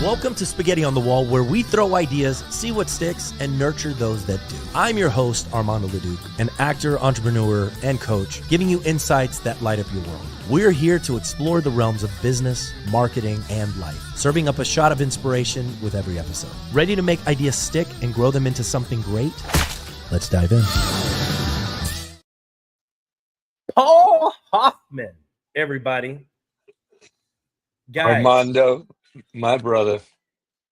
Welcome to Spaghetti on the Wall, where we throw ideas, see what sticks, and nurture those that do. I'm your host, Armando Leduc, an actor, entrepreneur, and coach, giving you insights that light up your world. We're here to explore the realms of business, marketing, and life, serving up a shot of inspiration with every episode. Ready to make ideas stick and grow them into something great? Let's dive in. Paul Hoffman, everybody. Guys, Armando, my brother.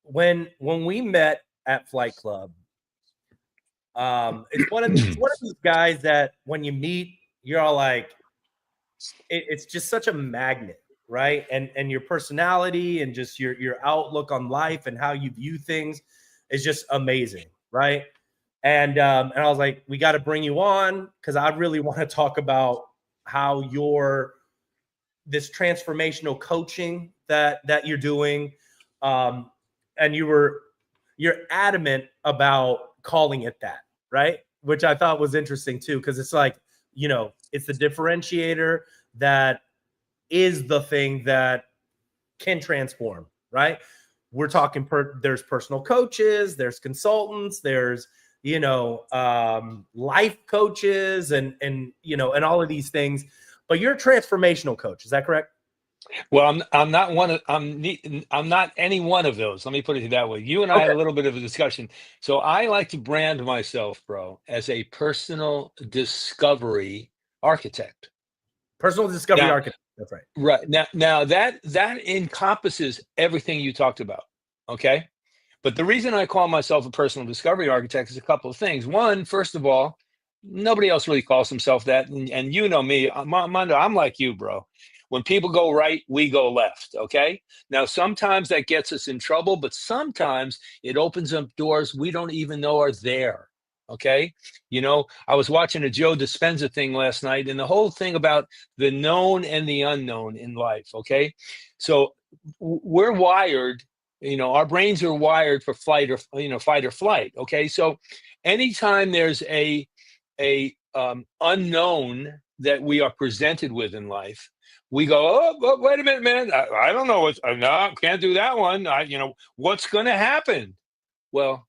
When we met at Flight Club, it's one of these guys that when you meet, you're all like, it's just such a magnet, right? And your personality and just your outlook on life and how you view things is just amazing, right? And I was like, we got to bring you on because I really want to talk about how this transformational coaching that you're doing, and you're adamant about calling it that, right? Which I thought was interesting too, because it's like, it's the differentiator that is the thing that can transform, right? We're talking there's personal coaches, there's consultants, there's life coaches, and all of these things. But you're a transformational coach, is that correct? Well, I'm not any one of those. Let me put it that way. You and I had a little bit of a discussion. So I like to brand myself, bro, as a personal discovery architect. Personal discovery architect. That's right. Right. Now that encompasses everything you talked about. Okay. But the reason I call myself a personal discovery architect is a couple of things. One, first of all, nobody else really calls himself that. And you know me, Armando, I'm like you, bro. When people go right, we go left, okay? Now, sometimes that gets us in trouble, but sometimes it opens up doors we don't even know are there, okay? I was watching a Joe Dispenza thing last night, and the whole thing about the known and the unknown in life, okay? So we're wired, our brains are wired for fight or flight, okay? So anytime there's a unknown that we are presented with in life, we go, oh, wait a minute, man. I don't know. No, can't do that one. What's going to happen? Well,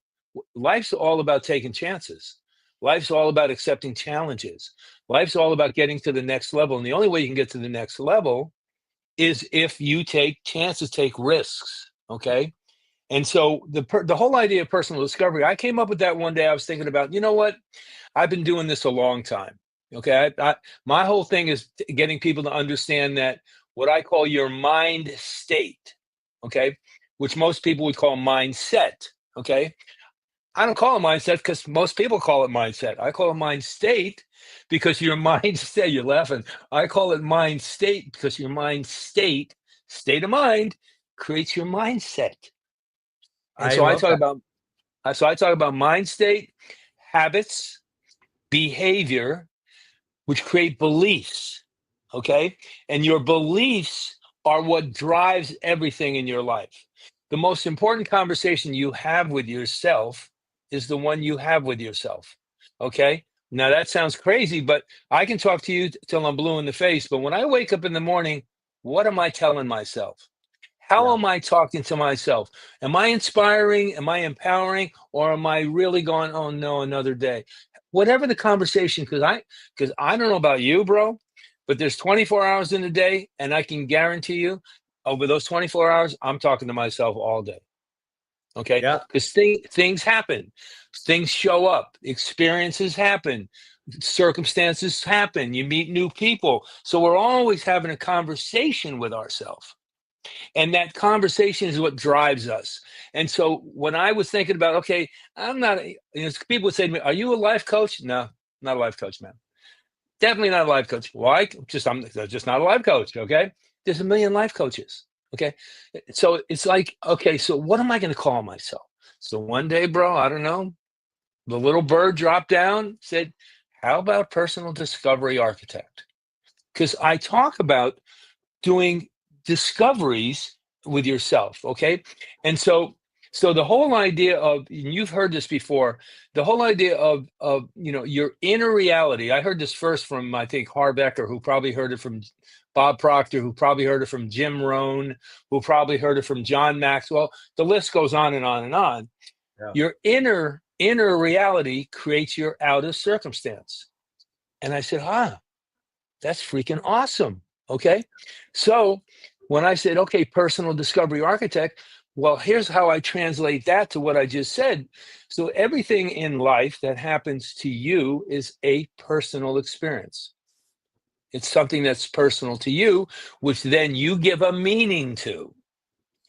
life's all about taking chances. Life's all about accepting challenges. Life's all about getting to the next level. And the only way you can get to the next level is if you take chances, take risks. Okay. And so the whole idea of personal discovery, I came up with that one day. I was thinking about, you know what? I've been doing this a long time. Okay, my whole thing is getting people to understand that what I call your mind state, okay, which most people would call mindset, okay? I don't call it mindset because most people call it mindset. I call it mind state because your mind state, you're laughing. I call it mind state because your mind state of mind, creates your mindset. And so I talk about mind state, habits, behavior, which create beliefs, okay? And your beliefs are what drives everything in your life. The most important conversation you have with yourself is the one you have with yourself, okay? Now that sounds crazy, but I can talk to you till I'm blue in the face, but when I wake up in the morning, what am I telling myself? How am I talking to myself? Am I inspiring? Am I empowering? Or am I really going, oh no, another day? Whatever the conversation, because I don't know about you, bro, but there's 24 hours in a day, and I can guarantee you, over those 24 hours, I'm talking to myself all day. Okay, because things happen, things show up, experiences happen, circumstances happen. You meet new people, so we're always having a conversation with ourselves. And that conversation is what drives us. And so when I was thinking about, okay, I'm not, people would say to me, are you a life coach? No, not a life coach, man. Definitely not a life coach. Why? I'm just not a life coach, okay? There's a million life coaches, okay? So it's like, okay, so what am I going to call myself? So one day, bro, I don't know, the little bird dropped down, said, how about personal discovery architect? Because I talk about doing discoveries with yourself, okay? And so the whole idea of, and you've heard this before, the whole idea of your inner reality. I heard this first from, I think, Harbecker, who probably heard it from Bob Proctor, who probably heard it from Jim Rohn, who probably heard it from John Maxwell. The list goes on and on and on. Yeah. Your inner reality creates your outer circumstance. And I said, that's freaking awesome. Okay. So when I said, okay, personal discovery architect, well, here's how I translate that to what I just said. So everything in life that happens to you is a personal experience. It's something that's personal to you, which then you give a meaning to.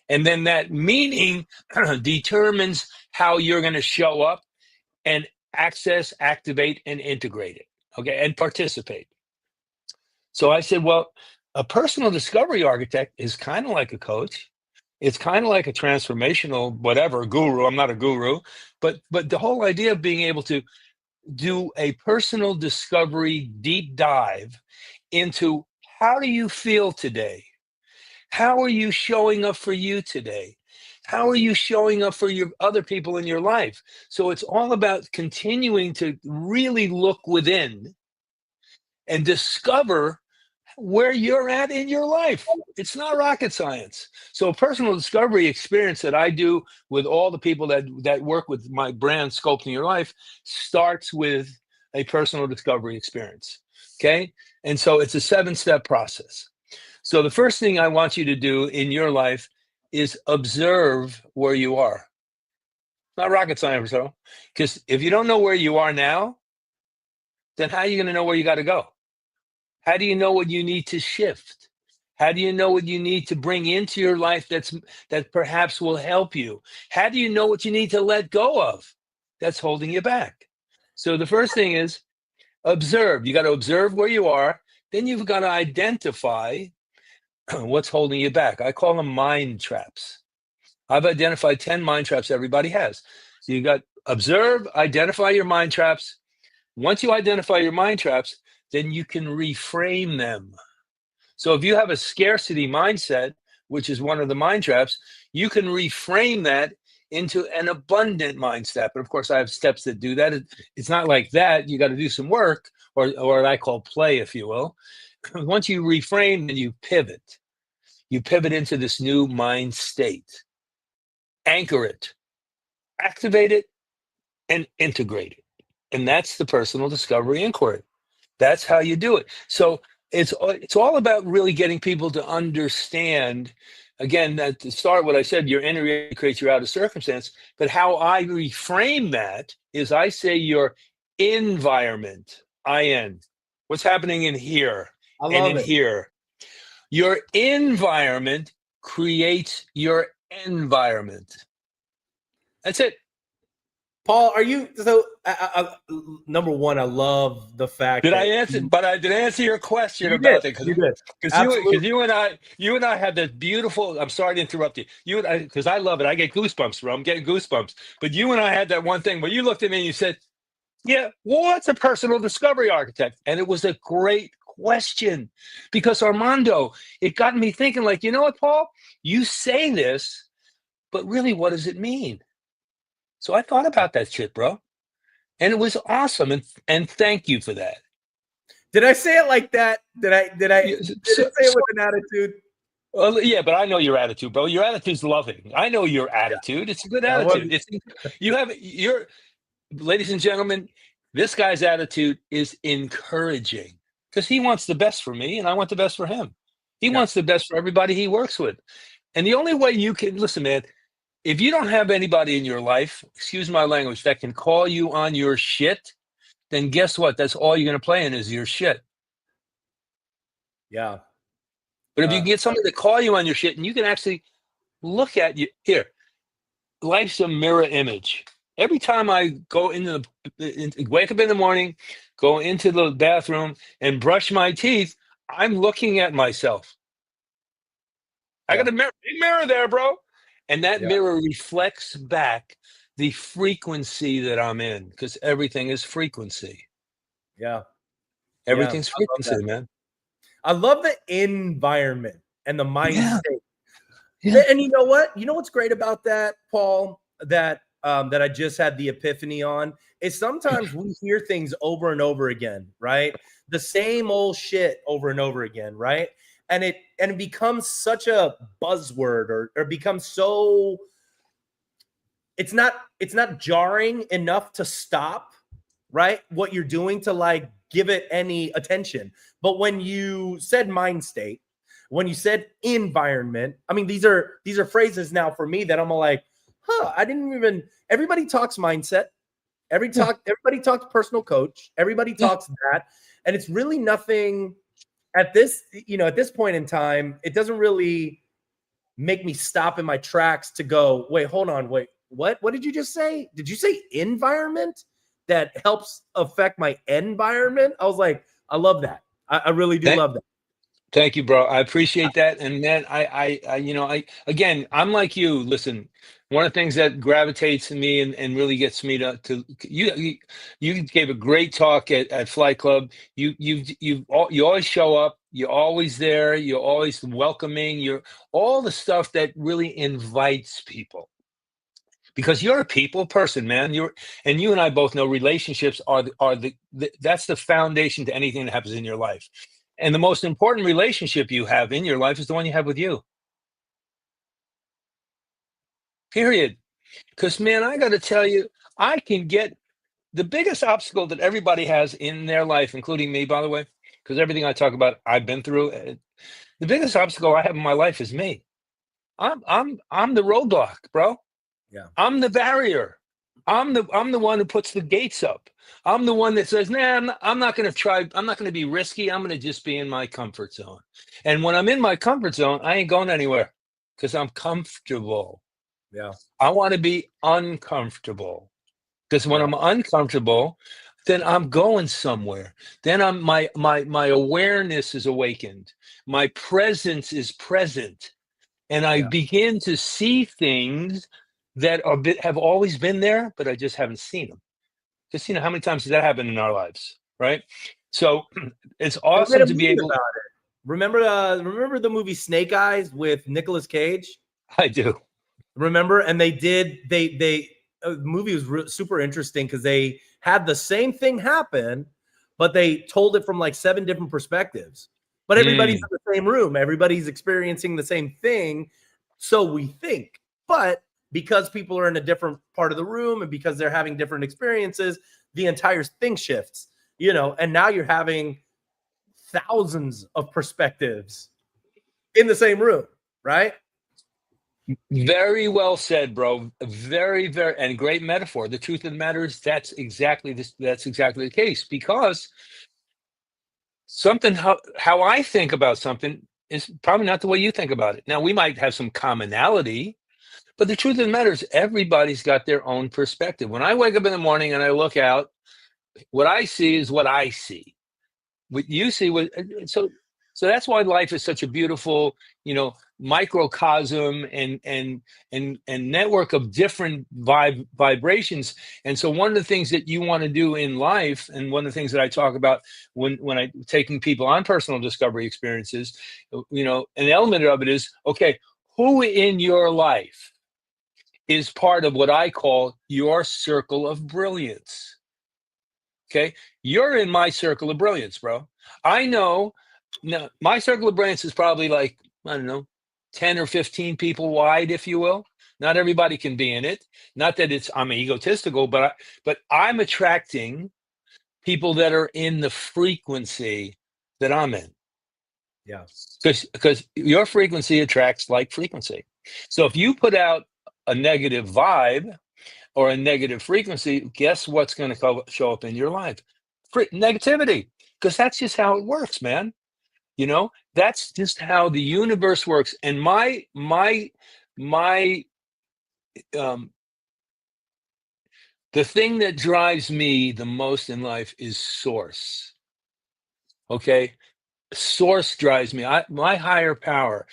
And then that meaning determines how you're going to show up and access, activate, and integrate it. Okay. And participate. So I said, well, a personal discovery architect is kind of like a coach. It's kind of like a transformational, whatever, guru. I'm not a guru, but the whole idea of being able to do a personal discovery deep dive into how do you feel today? How are you showing up for you today? How are you showing up for your other people in your life? So it's all about continuing to really look within and discover where you're at in your life. It's not rocket science. So a personal discovery experience that I do with all the people that work with my brand Sculpting Your Life starts with a personal discovery experience. Okay. And so it's a 7-step process. So the first thing I want you to do in your life is observe where you are. Not rocket science, though, because if you don't know where you are now, then how are you going to know where you got to go? How do you know what you need to shift? How do you know what you need to bring into your life that perhaps will help you? How do you know what you need to let go of that's holding you back? So the first thing is observe. You got to observe where you are. Then you've got to identify what's holding you back. I call them mind traps. I've identified 10 mind traps everybody has. So you got observe, identify your mind traps. Once you identify your mind traps, then you can reframe them. So if you have a scarcity mindset, which is one of the mind traps, you can reframe that into an abundant mindset. But of course, I have steps that do that. It's not like that. You got to do some work, or what I call play, if you will. Once you reframe, then you pivot. You pivot into this new mind state. Anchor it, activate it, and integrate it. And that's the personal discovery inquiry. That's how you do it. So it's all about really getting people to understand, again, that to start what I said, your inner reality creates your outer circumstance. But how I reframe that is I say your environment, IN. What's happening in here and in here? Your environment creates your environment. That's it. Paul, are you so? Number one, I love the fact Did that I answer? But I did answer your question you about did. that You did. because you and I had that beautiful. I'm sorry to interrupt you. You and I, because I love it. I get goosebumps, bro. I'm getting goosebumps. But you and I had that one thing where you looked at me and you said, "Yeah, what's a personal discovery architect?" And it was a great question because Armando, it got me thinking. Like, you know what, Paul? You say this, but really, what does it mean? So I thought about that shit, bro. And it was awesome, and thank you for that. Did I say it like that? Did I say it with an attitude? Well, yeah, but I know your attitude, bro. Your attitude's loving. I know your attitude. It's a good attitude. Ladies and gentlemen, this guy's attitude is encouraging because he wants the best for me and I want the best for him. He wants the best for everybody he works with. And the only way you can listen, man, if you don't have anybody in your life, excuse my language, that can call you on your shit, then guess what? That's all you're going to play in is your shit. Yeah. But if you can get somebody to call you on your shit and you can actually look at you here, life's a mirror image. Every time I go wake up in the morning, go into the bathroom and brush my teeth, I'm looking at myself. I got a mirror, big mirror there, bro. And that mirror reflects back the frequency that I'm in because everything is frequency. Yeah. Everything's frequency, man. I love the environment and the mind state. Yeah. And you know what? You know what's great about that, Paul, that I just had the epiphany on is sometimes we hear things over and over again, right? The same old shit over and over again, right? and it becomes such a buzzword, or becomes so, it's not jarring enough to stop, right, what you're doing, to like give it any attention. But when you said mind state, when you said environment, I mean, these are phrases now for me that I'm like, I didn't even, everybody talks mindset, everybody talks personal coach, everybody talks that, and it's really nothing at this, at this point in time. It doesn't really make me stop in my tracks to go, wait, hold on, wait, what did you just say? Did you say environment that helps affect my environment? I was like, I love that. I really do love that. Thank you, bro. I appreciate that. And man, again, I'm like you. Listen, one of the things that gravitates in me and really gets me to you gave a great talk at Flight Club. You always show up. You're always there. You're always welcoming. You're all the stuff that really invites people, because you're a people person, man. You and I both know relationships are that's the foundation to anything that happens in your life. And the most important relationship you have in your life is the one you have with you. Period. Because, man, I got to tell you, I can get the biggest obstacle that everybody has in their life, including me, by the way, because everything I talk about, I've been through. The biggest obstacle I have in my life is me. I'm the roadblock, bro. Yeah. I'm the barrier. I'm the one who puts the gates up. I'm the one that says, nah, I'm not going to try. I'm not going to be risky. I'm going to just be in my comfort zone. And when I'm in my comfort zone, I ain't going anywhere because I'm comfortable. Yeah. I want to be uncomfortable, because when I'm uncomfortable, then I'm going somewhere. Then my awareness is awakened. My presence is present. And I begin to see things that have always been there, but I just haven't seen them. Just, how many times does that happen in our lives, right? So it's awesome to be able. About it. Remember the movie Snake Eyes with Nicolas Cage? I do. Remember? And the movie was super interesting because they had the same thing happen, but they told it from like 7 different perspectives. But everybody's in the same room. Everybody's experiencing the same thing. So we think. But because people are in a different part of the room and because they're having different experiences, the entire thing shifts, and now you're having thousands of perspectives in the same room, right? Very well said, bro. Very, very, and great metaphor. The truth of the matter is that's exactly the case, because something, how I think about something is probably not the way you think about it. Now, we might have some commonality, but the truth of the matter is everybody's got their own perspective. When I wake up in the morning and I look out, what I see is what I see. What you see, so that's why life is such a beautiful, microcosm and network of different vibrations. And so one of the things that you want to do in life, and one of the things that I talk about when I taking people on personal discovery experiences, an element of it is, okay, who in your life is part of what I call your circle of brilliance? Okay, you're in my circle of brilliance, bro. I know. Now, my circle of brilliance is probably like, I don't know, 10 or 15 people wide, if you will. Not everybody can be in it. Not that I'm egotistical, but I'm attracting people that are in the frequency that I'm in. Yeah. Because your frequency attracts like frequency. So if you put out a negative vibe or a negative frequency, guess what's going to show up in your life? Negativity. Because that's just how it works, man. That's just how the universe works. And the thing that drives me the most in life is source. Okay? Source drives me. My higher power.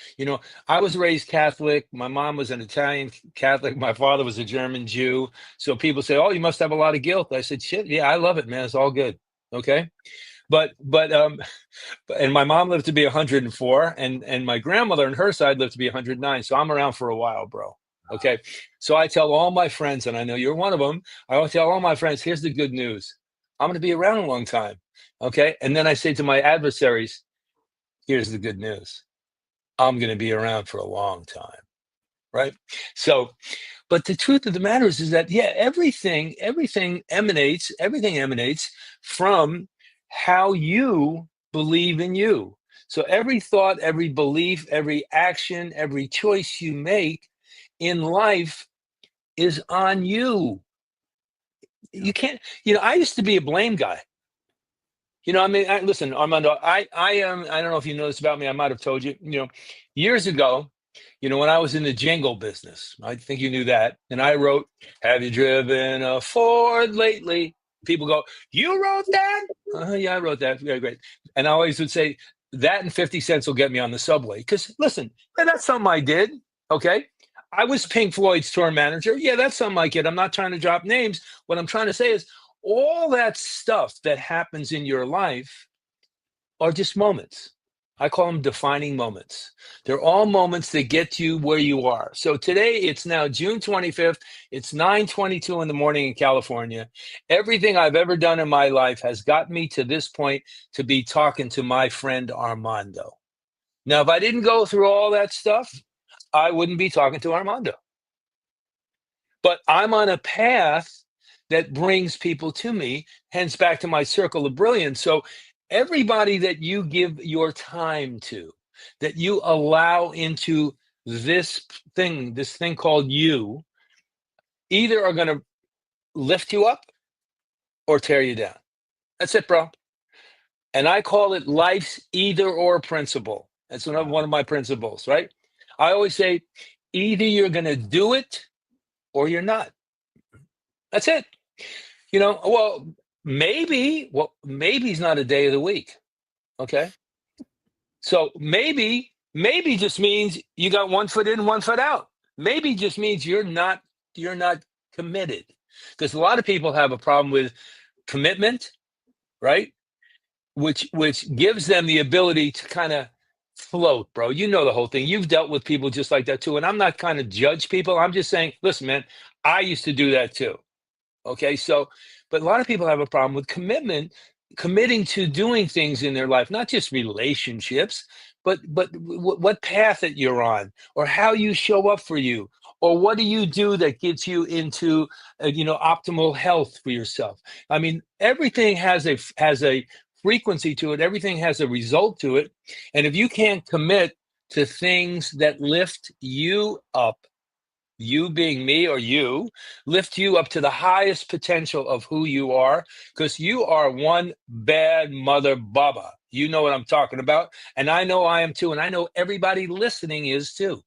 I was raised Catholic. My mom was an Italian Catholic. My father was a German Jew. So people say, "Oh, you must have a lot of guilt." I said, "Shit, yeah, I love it, man. It's all good." Okay? But and my mom lived to be 104, and my grandmother on her side lived to be 109. So I'm around for a while, bro. Okay. So I tell all my friends, and I know you're one of them, I always tell all my friends, here's the good news. I'm going to be around a long time. Okay. And then I say to my adversaries, here's the good news. I'm going to be around for a long time, right? So, but the truth of the matter is that, yeah, everything emanates from how you believe in you. So every thought, every belief, every action, every choice you make in life is on you. You can't, I used to be a blame guy. I mean, listen, Armando, I am, I don't know if you know this about me. I might have told you, years ago, when I was in the jingle business, I think you knew that. And I wrote, "Have you driven a Ford lately?" People go, "You wrote that?" Yeah, I wrote that. Very great. And I always would say, that and 50 cents will get me on the subway. Because listen, that's something I did. Okay. I was Pink Floyd's tour manager. Yeah, that's something I did. I'm not trying to drop names. What I'm trying to say is, all that stuff that happens in your life are just moments. I call them defining moments. They're all moments that get you where you are. So today, it's now June 25th. It's 9:22 in the morning in California. Everything I've ever done in my life has got me to this point to be talking to my friend Armando. Now, if I didn't go through all that stuff, I wouldn't be talking to Armando. But I'm on a path that brings people to me, hence back to my circle of brilliance. So everybody that you give your time to, that you allow into this thing called you, either are going to lift you up or tear you down. That's it, bro. And I call it life's either or principle. That's one of my principles, right? I always say, either you're going to do it or you're not. That's it. Well, maybe's not a day of the week. Okay. So maybe just means you got one foot in, one foot out. Maybe just means you're not committed. Because a lot of people have a problem with commitment, right? Which gives them the ability to kind of float, bro. You know the whole thing. You've dealt with people just like that too. And I'm not kind of judge people. I'm just saying, listen, man, I used to do that too. Okay, so, but a lot of people have a problem with committing to doing things in their life, not just relationships, but what path that you're on, or how you show up for you, or what do you do that gets you into optimal health for yourself. I mean, everything has a frequency to it. Everything has a result to it, and if you can't commit to things that lift you up, you being me or you, lift you up to the highest potential of who you are, because you are one bad mother baba. You know what I'm talking about. And I know I am too. And I know everybody listening is too.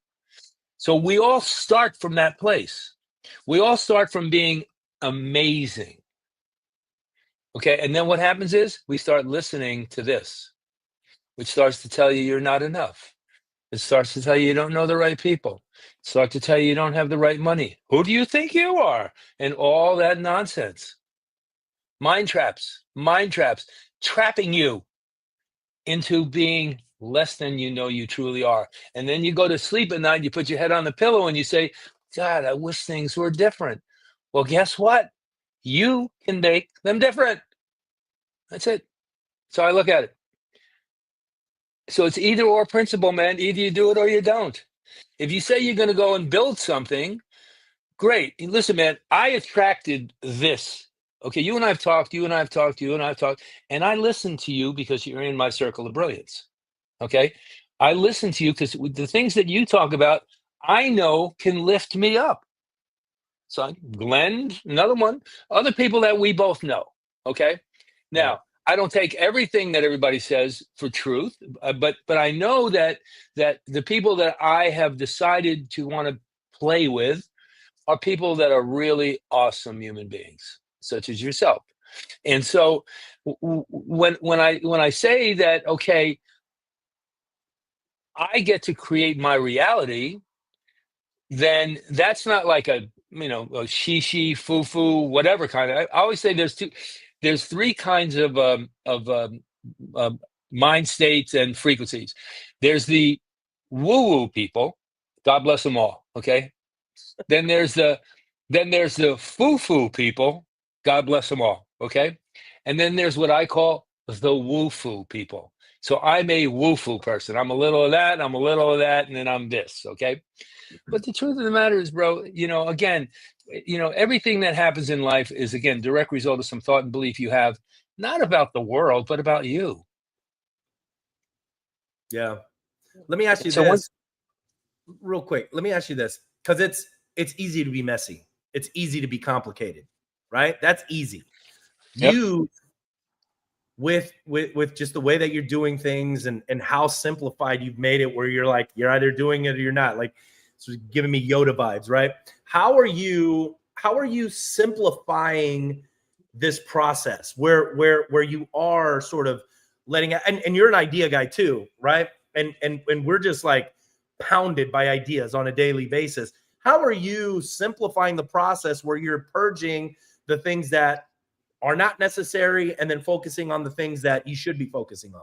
So we all start from that place. We all start from being amazing. Okay. And then what happens is we start listening to this, which starts to tell you you're not enough. It starts to tell you don't know the right people. It starts to tell you don't have the right money. Who do you think you are? And all that nonsense. Mind traps, trapping you into being less than you truly are. And then you go to sleep at night, you put your head on the pillow and you say, God, I wish things were different. Well, guess what? You can make them different. That's it. So I look at it. So it's either or principle, man. Either you do it or you don't. If you say you're going to go and build something, great. And listen, man, I attracted this. Okay, you and I have talked, and I listen to you because you're in my circle of brilliance. Okay, I listen to you because the things that you talk about, I know can lift me up. So Glenn, another one, other people that we both know. Okay, now I don't take everything that everybody says for truth, but I know that the people that I have decided to want to play with are people that are really awesome human beings, such as yourself. And so when I say that, okay, I get to create my reality, then that's not like a she foo foo whatever kind of. I always say there's three kinds of mind states and frequencies. There's the woo woo people, God bless them all. Okay, then there's the foo foo people, God bless them all. Okay, and then there's what I call the woo foo people. So I'm a woeful person. I'm a little of that, I'm a little of that, and then I'm this, okay? But the truth of the matter is, bro, again, everything that happens in life is, again, direct result of some thought and belief you have, not about the world, but about you. Yeah. Let me ask you So once, this real quick. Let me ask you this, because it's easy to be messy. It's easy to be complicated, right? That's easy. yep, You with just the way that you're doing things and how simplified you've made it, where you're like, you're either doing it or you're not, like, so giving me Yoda vibes, right? How are you simplifying this process where you are sort of letting out, and you're an idea guy too, right? And we're just like pounded by ideas on a daily basis. How are you simplifying the process where you're purging the things that are not necessary and then focusing on the things that you should be focusing on?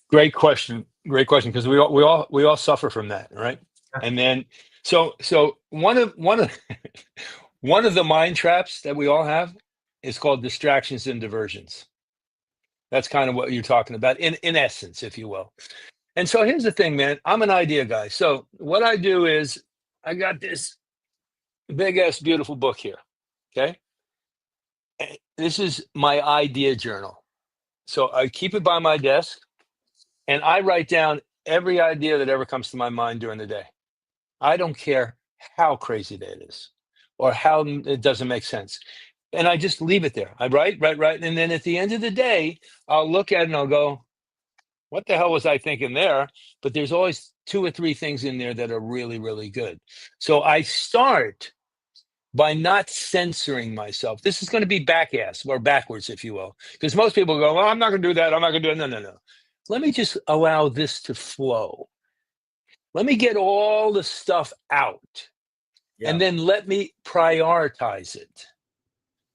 great question. Great question. Because we all suffer from that, right? And then so one of one of the mind traps that we all have is called distractions and diversions. That's kind of what you're talking about in essence, if you will. And so here's the thing, man. I'm an idea guy. So what I do is I got this big ass beautiful book here. Okay. This is my idea journal. So I keep it by my desk and I write down every idea that ever comes to my mind during the day. I don't care how crazy that is or how it doesn't make sense. And I just leave it there. I write. And then at the end of the day, I'll look at it and I'll go, what the hell was I thinking there? But there's always two or three things in there that are really, really good. So I start by not censoring myself. This is going to be back-ass or backwards, if you will, because most people go, well, I'm not going to do that. I'm not going to do it. No, no, no. Let me just allow this to flow. Let me get all the stuff out and then let me prioritize it.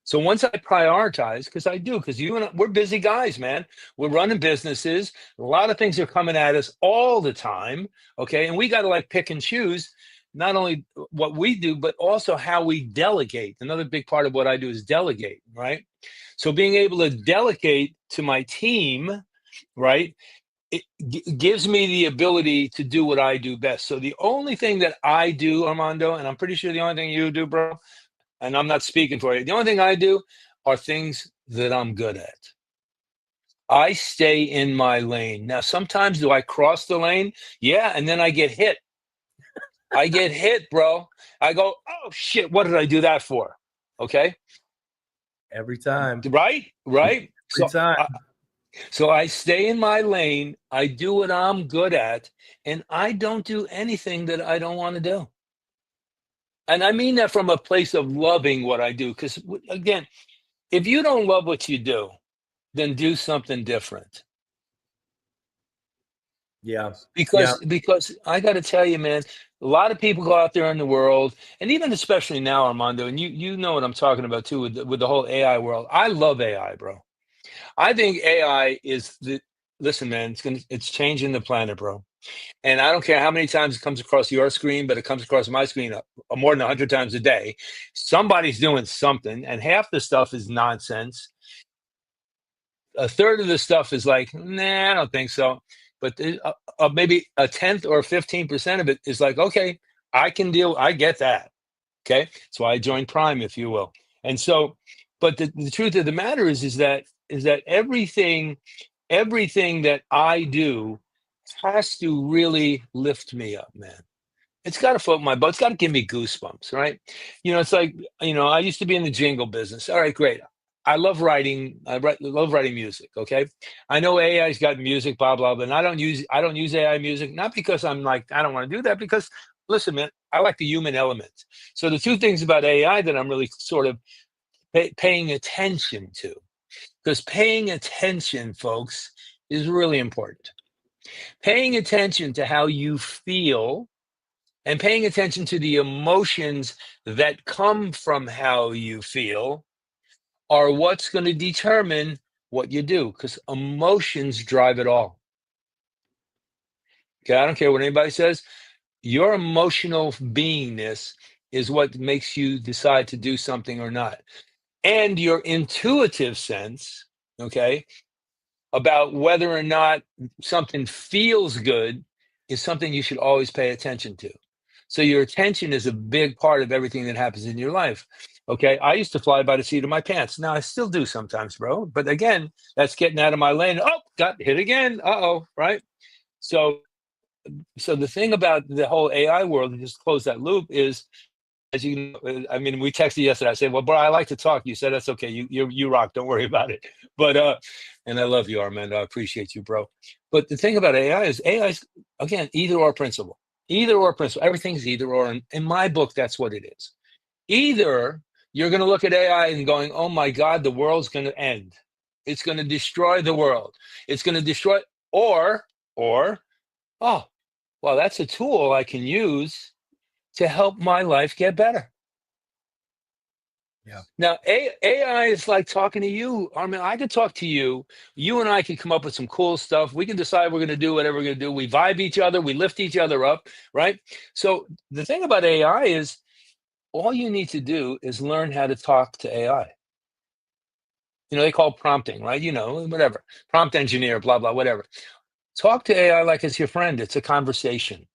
So once I prioritize, because I do, because you and we're busy guys, man. We're running businesses. A lot of things are coming at us all the time. Okay. And we got to like pick and choose not only what we do, but also how we delegate. Another big part of what I do is delegate, right? So being able to delegate to my team, right? It gives me the ability to do what I do best. So the only thing that I do, Armando, and I'm pretty sure the only thing you do, bro, and I'm not speaking for you. The only thing I do are things that I'm good at. I stay in my lane. Now, sometimes do I cross the lane? Yeah, and then I get hit. I get hit, bro. I go, oh shit, what did I do that for? Okay. Every time. Right? Right. Every time. So I stay in my lane. I do what I'm good at, and I don't do anything that I don't want to do. And I mean that from a place of loving what I do. Because again, if you don't love what you do, then do something different. Yeah. Because I got to tell you, man, a lot of people go out there in the world, and even especially now, Armando, and you know what I'm talking about too with the whole AI world. I love AI, bro. I think AI is the listen, man. It's changing the planet, bro. And I don't care how many times it comes across your screen, but it comes across my screen more than 100 times a day. Somebody's doing something, and half the stuff is nonsense. A third of the stuff is like, nah, I don't think so. But maybe a tenth or 15% of it is like, okay, I get that. Okay. So I joined Prime, if you will. And so, but the truth of the matter is that everything that I do has to really lift me up, man. It's got to float my boat. It's got to give me goosebumps, right? It's like, I used to be in the jingle business. All right, great. I love writing. Love writing music. Okay, I know AI's got music, blah blah, but I don't use AI music, not because I'm like I don't want to do that. Because listen, man, I like the human element. So the two things about AI that I'm really sort of paying attention to, because paying attention, folks, is really important. Paying attention to how you feel and paying attention to the emotions that come from how you feel are what's going to determine what you do, because emotions drive it all. Okay, I don't care what anybody says. Your emotional beingness is what makes you decide to do something or not. And your intuitive sense, okay, about whether or not something feels good is something you should always pay attention to. So your attention is a big part of everything that happens in your life. Okay, I used to fly by the seat of my pants. Now I still do sometimes, bro. But again, that's getting out of my lane. Oh, got hit again. Uh-oh, right? So the thing about the whole AI world, and just close that loop, is, as you know, I mean, we texted yesterday. I said, well, bro, I like to talk. You said, that's okay. You rock. Don't worry about it. But and I love you, Armando. I appreciate you, bro. But the thing about AI is again, either or principle. Either or principle. Everything's either or. And in my book, that's what it is. Either you're going to look at AI and going, oh my God, the world's going to end. It's going to destroy the world. It's going to destroy, or, oh, well, that's a tool I can use to help my life get better. Yeah. Now, AI is like talking to you. I mean, I could talk to you. You and I can come up with some cool stuff. We can decide we're going to do whatever we're going to do. We vibe each other. We lift each other up, right? So the thing about AI is all you need to do is learn how to talk to AI. You know, they call prompting, right? You know, whatever. Prompt engineer, blah, blah, whatever. Talk to AI like it's your friend. It's a conversation.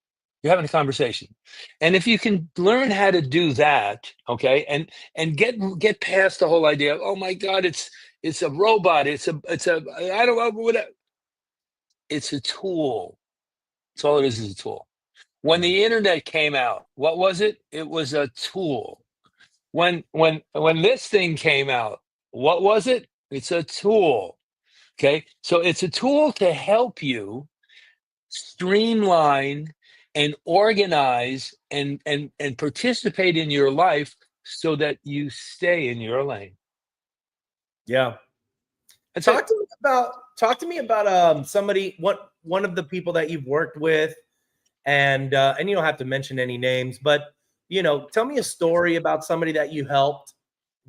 You're having a conversation. And if you can learn how to do that, okay, and get past the whole idea of, oh my God, it's a robot, it's a I don't know what, it's a tool. That's all it is a tool. When the internet came out, what was it? It was a tool. When this thing came out, what was it? It's a tool. Okay. So it's a tool to help you streamline and organize and participate in your life so that you stay in your lane. Yeah. That's Talk it. to me about somebody, one of the people that you've worked with, and you don't have to mention any names, but you know, tell me a story about somebody that you helped,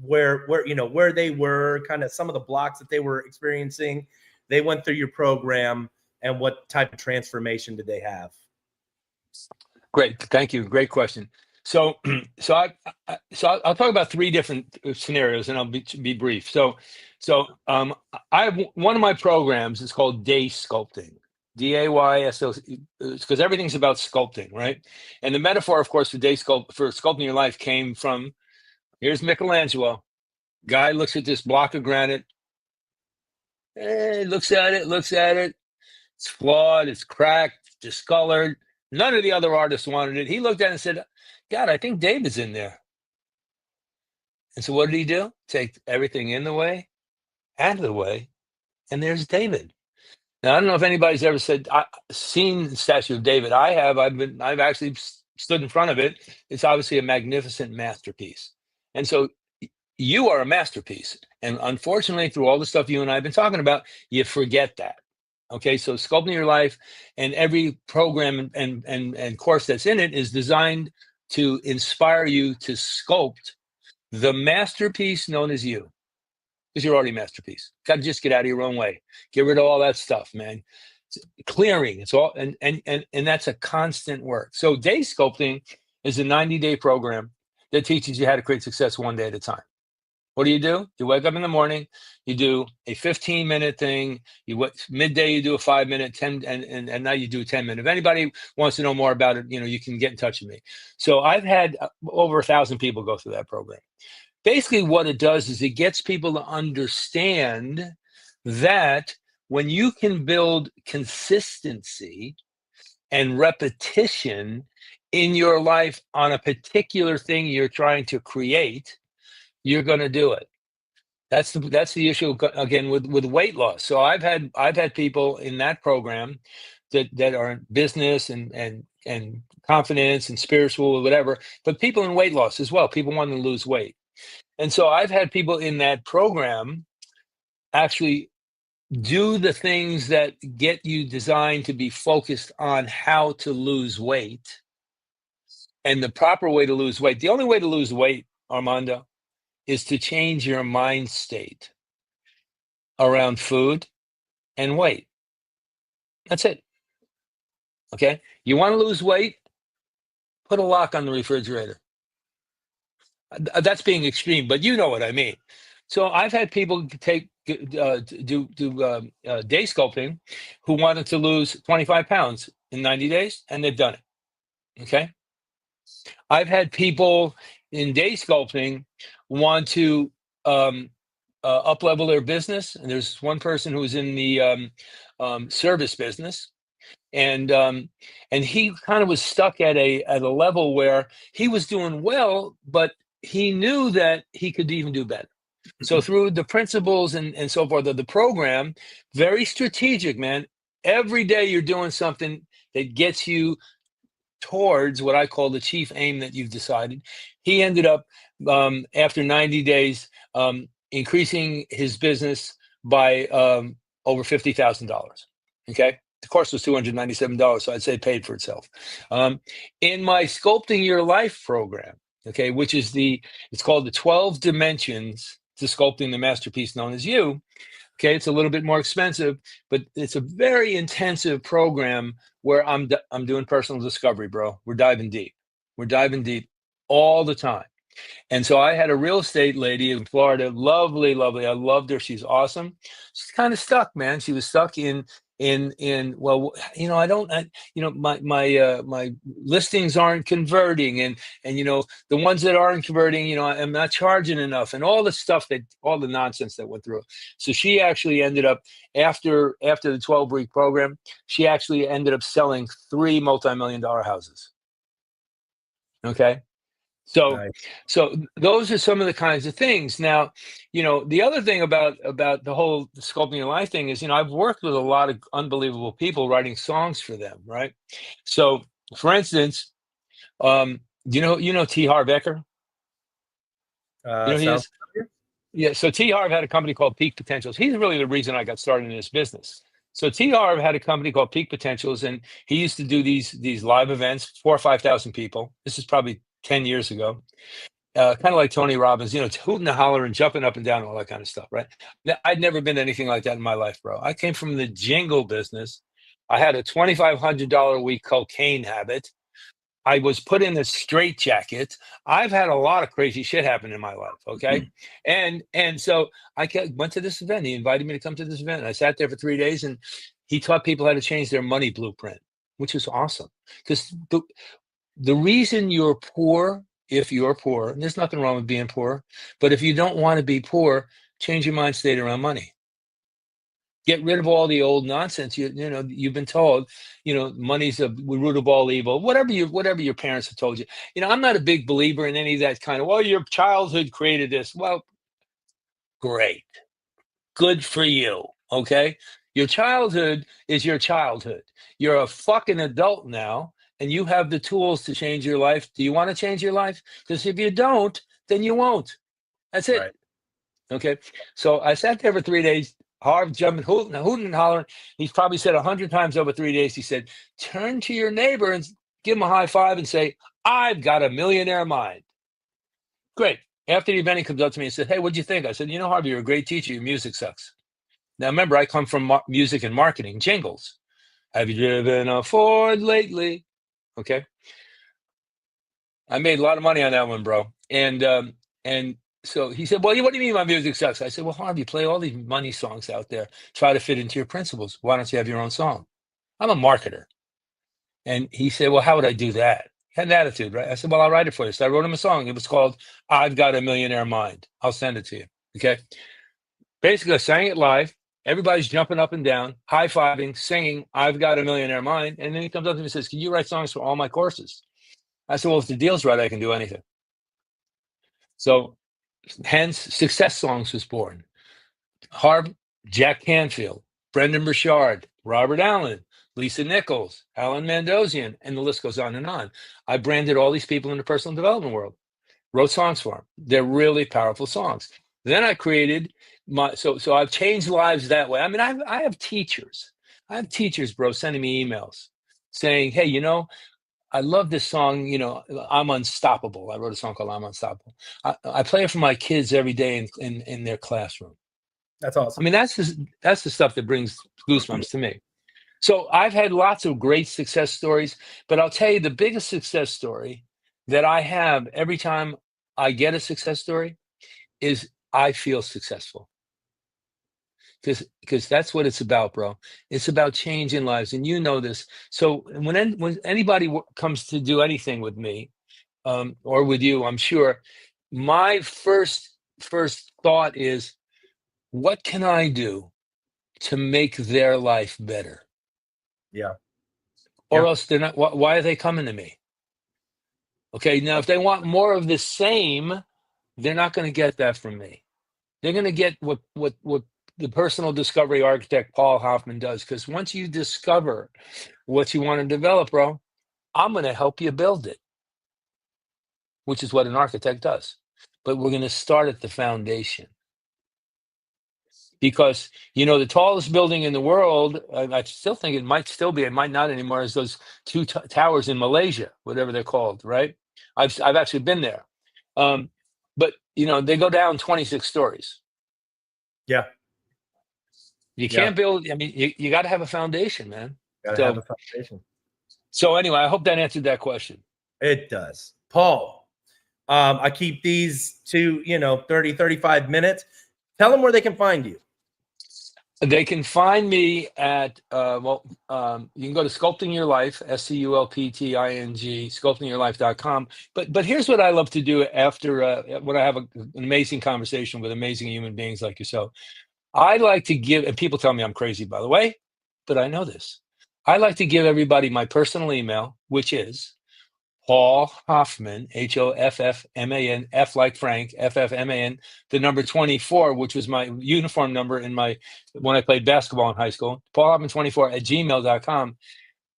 where you know where they were, kind of some of the blocks that they were experiencing. They went through your program, and what type of transformation did they have? Great. Thank you. Great question. So, I'll talk about three different scenarios, and I'll be brief. So, I have one of my programs is called Day Sculpting, DAYSO, because everything's about sculpting, right? And the metaphor, of course, for sculpting your life came from, here's Michelangelo. Guy looks at this block of granite, looks at it. It's flawed, it's cracked, discolored. None of the other artists wanted it. He looked at it and said, God, I think David's in there. And so what did he do? Take everything in the way, out of the way, and there's David. Now, I don't know if anybody's ever seen the statue of David. I have. I've actually stood in front of it. It's obviously a magnificent masterpiece. And so you are a masterpiece. And unfortunately, through all the stuff you and I have been talking about, you forget that. Okay, so Sculpting Your Life and every program and course that's in it is designed to inspire you to sculpt the masterpiece known as you, because you're already a masterpiece. Got to just get out of your own way. Get rid of all that stuff, man. It's clearing. It's all and that's a constant work. So Day Sculpting is a 90-day program that teaches you how to create success one day at a time. What do? You wake up in the morning, you do a 15-minute thing. Midday, you do a 5-minute, 10, and now you do a 10-minute. If anybody wants to know more about it, you know, you can get in touch with me. So I've had over 1,000 people go through that program. Basically, what it does is it gets people to understand that when you can build consistency and repetition in your life on a particular thing you're trying to create, you're going to do it. That's the issue again with weight loss. So I've had people in that program that are in business and confidence and spiritual or whatever, but people in weight loss as well. People wanting to lose weight. And so I've had people in that program actually do the things that get you designed to be focused on how to lose weight and the proper way to lose weight. The only way to lose weight, Armando, is to change your mind state around food and weight. That's it. Okay. You want to lose weight? Put a lock on the refrigerator. That's being extreme, but you know what I mean. So I've had people take do day sculpting who wanted to lose 25 pounds in 90 days, and they've done it. Okay. I've had people in day sculpting want to um, up level their business, and there's one person who was in the service business, and he kind of was stuck at a level where he was doing well, but he knew that he could even do better. So through the principles and so forth of the program, very strategic, man. Every day you're doing something that gets you towards what I call the chief aim that you've decided. He ended up after 90 days increasing his business by over $50,000. Okay. The course was $297, so I'd say it paid for itself. In my Sculpting Your Life program, okay, which is it's called the 12 Dimensions to Sculpting the Masterpiece Known as You. Okay, it's a little bit more expensive, but it's a very intensive program where I'm doing personal discovery, bro. We're diving deep. We're diving deep all the time. And so I had a real estate lady in Florida, lovely, lovely. I loved her. She's awesome. She's kind of stuck, man. She was stuck in well, my listings aren't converting, and the ones that aren't converting, I'm not charging enough, and all the stuff all the nonsense that went through. So she actually ended up after the 12-week program, she actually ended up selling 3 multi-million-dollar houses. Okay. So, Nice. so those are some of the kinds of things. Now, the other thing about the whole Sculpting Your Life thing is, I've worked with a lot of unbelievable people writing songs for them, right? So, for instance, you know T. Harv Eker? You know who he Sounds is? Yeah. So T. Harv had a company called Peak Potentials. He's really the reason I got started in this business. So T. Harv had a company called Peak Potentials, and he used to do these live events, 4,000 or 5,000 people. This is probably 10 years ago. Kind of like Tony Robbins, hooting and hollering, jumping up and down, all that kind of stuff, right? I'd never been anything like that in my life, bro. I came from the jingle business. I had a $2,500 a week cocaine habit. I was put in a straitjacket. I've had a lot of crazy shit happen in my life, okay? And so I went to this event. He invited me to come to this event. I sat there for 3 days, and he taught people how to change their money blueprint, which was awesome. Because the reason you're poor, if you're poor, and there's nothing wrong with being poor, but if you don't want to be poor, change your mind state around money. Get rid of all the old nonsense. You've been told, money's the root of all evil. Whatever your parents have told you. I'm not a big believer in any of that kind of. Well, your childhood created this. Well, great, good for you. Okay, your childhood is your childhood. You're a fucking adult now, and you have the tools to change your life. Do you want to change your life? Because if you don't, then you won't. That's it. right. Okay. So I sat there for 3 days, Harv jumping, hooting and hollering. He's probably said 100 times over 3 days. He said, turn to your neighbor and give him a high five and say, I've got a millionaire mind. Great. After the event, he comes up to me and said, hey, what'd you think? I said, Harv, you're a great teacher. Your music sucks. Now, remember, I come from music and marketing, jingles. Have you driven a Ford lately? Okay. I made a lot of money on that one, bro. And so he said, well, what do you mean my music sucks? I said, well, Harv, you play all these money songs out there. Try to fit into your principles. Why don't you have your own song? I'm a marketer. And he said, well, how would I do that? He had an attitude, right? I said, well, I'll write it for you. So I wrote him a song. It was called I've Got a Millionaire Mind. I'll send it to you. Okay. Basically, I sang it live. Everybody's jumping up and down, high-fiving, singing, I've got a millionaire mind. And then he comes up to me and says, can you write songs for all my courses? I said, well, if the deal's right, I can do anything. So hence, Success Songs was born. Harv, Jack Canfield, Brendan Burchard, Robert Allen, Lisa Nichols, Alan Mandozian, and the list goes on and on. I branded all these people in the personal development world, wrote songs for them. They're really powerful songs. Then I created so I've changed lives that way. I mean, I have teachers. I have teachers, bro, sending me emails saying, hey, I love this song, I'm Unstoppable. I wrote a song called I'm Unstoppable. I play it for my kids every day in their classroom. That's awesome. I mean, that's the stuff that brings goosebumps to me. So I've had lots of great success stories, but I'll tell you the biggest success story that I have every time I get a success story is I feel successful. Because that's what it's about, bro. It's about changing lives, and you know this. So when anybody comes to do anything with me, or with you, I'm sure my first thought is, what can I do to make their life better? Yeah. Or Yeah. else they're not. Why are they coming to me? Okay, now if they want more of the same, they're not going to get that from me. They're going to get what the personal discovery architect Paul Hoffman does. Because once you discover what you want to develop, bro, I'm going to help you build it, which is what an architect does. But we're going to start at the foundation. Because, the tallest building in the world, I still think it might still be, it might not anymore, is those two towers in Malaysia, whatever they're called, right? I've actually been there. But, they go down 26 stories. Yeah. You can't build, you got to have a foundation, man. Gotta have a foundation. So anyway, I hope that answered that question. It does. Paul, I keep these to, 30, 35 minutes. Tell them where they can find you. They can find me at, you can go to Sculpting Your Life, SCULPTING, sculptingyourlife.com. But here's what I love to do after, when I have an amazing conversation with amazing human beings like yourself. I like to give, and people tell me I'm crazy, by the way, but I know this. I like to give everybody my personal email, which is Paul Hoffman, HOFFMAN, F like Frank, FFMAN, the number 24, which was my uniform number when I played basketball in high school, Paul Hoffman 24 at gmail.com.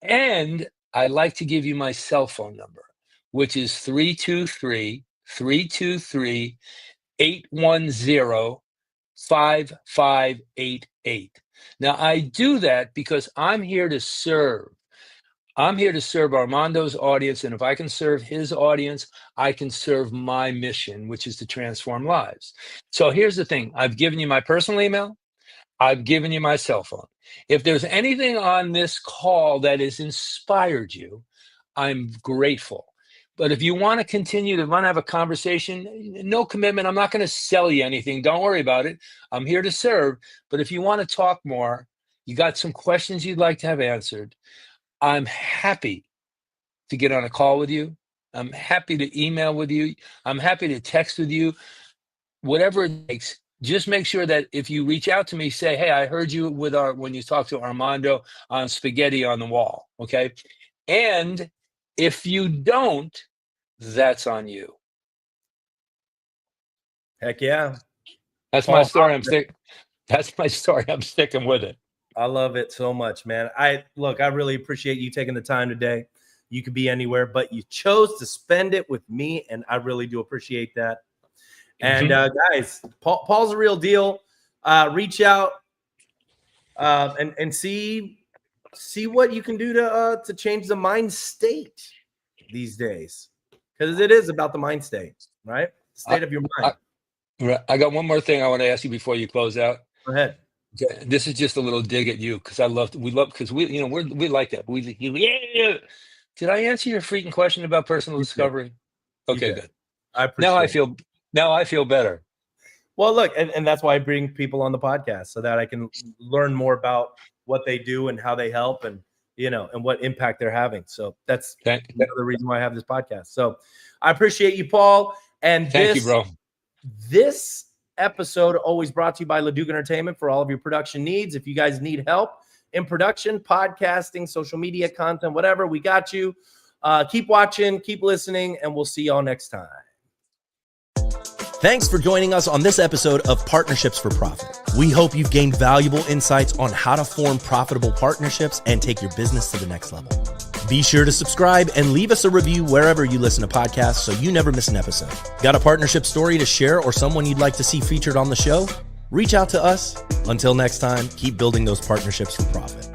And I like to give you my cell phone number, which is 323-323-810-5588. Now, I do that because I'm here to serve. I'm here to serve Armando's audience, and if I can serve his audience, I can serve my mission, which is to transform lives. So here's the thing. I've given you my personal email. I've given you my cell phone. If there's anything on this call that has inspired you, I'm grateful. But if you want to continue to have a conversation, no commitment. I'm not going to sell you anything. Don't worry about it. I'm here to serve. But if you want to talk more, you got some questions you'd like to have answered, I'm happy to get on a call with you. I'm happy to email with you. I'm happy to text with you, whatever it takes. Just make sure that if you reach out to me, say, hey, I heard you when you talked to Armando on Spaghetti on the Wall, okay? And if you don't, that's on you. Heck yeah. That's my story. That's my story. I'm sticking with it. I love it so much, man. I really appreciate you taking the time today. You could be anywhere, but you chose to spend it with me, and I really do appreciate that. And guys, Paul's a real deal. Reach out and see what you can do to change the mind state these days, because it is about the mind state, right? State of your mind. I got one more thing I want to ask you before you close out. Go ahead. Okay, this is just a little dig at you because we like that. Yeah. Did I answer your freaking question about personal discovery? Okay, good. I appreciate Now I feel better. Well, look, and that's why I bring people on the podcast, so that I can learn more about what they do and how they help, and and what impact they're having. So that's another reason why I have this podcast. So I appreciate you, Paul. And thank you, bro. This episode always brought to you by Leduc Entertainment for all of your production needs. If you guys need help in production, podcasting, social media content, whatever, we got you. Keep watching, keep listening, and we'll see y'all next time. Thanks for joining us on this episode of Partnerships for Profit. We hope you've gained valuable insights on how to form profitable partnerships and take your business to the next level. Be sure to subscribe and leave us a review wherever you listen to podcasts so you never miss an episode. Got a partnership story to share or someone you'd like to see featured on the show? Reach out to us. Until next time, keep building those partnerships for profit.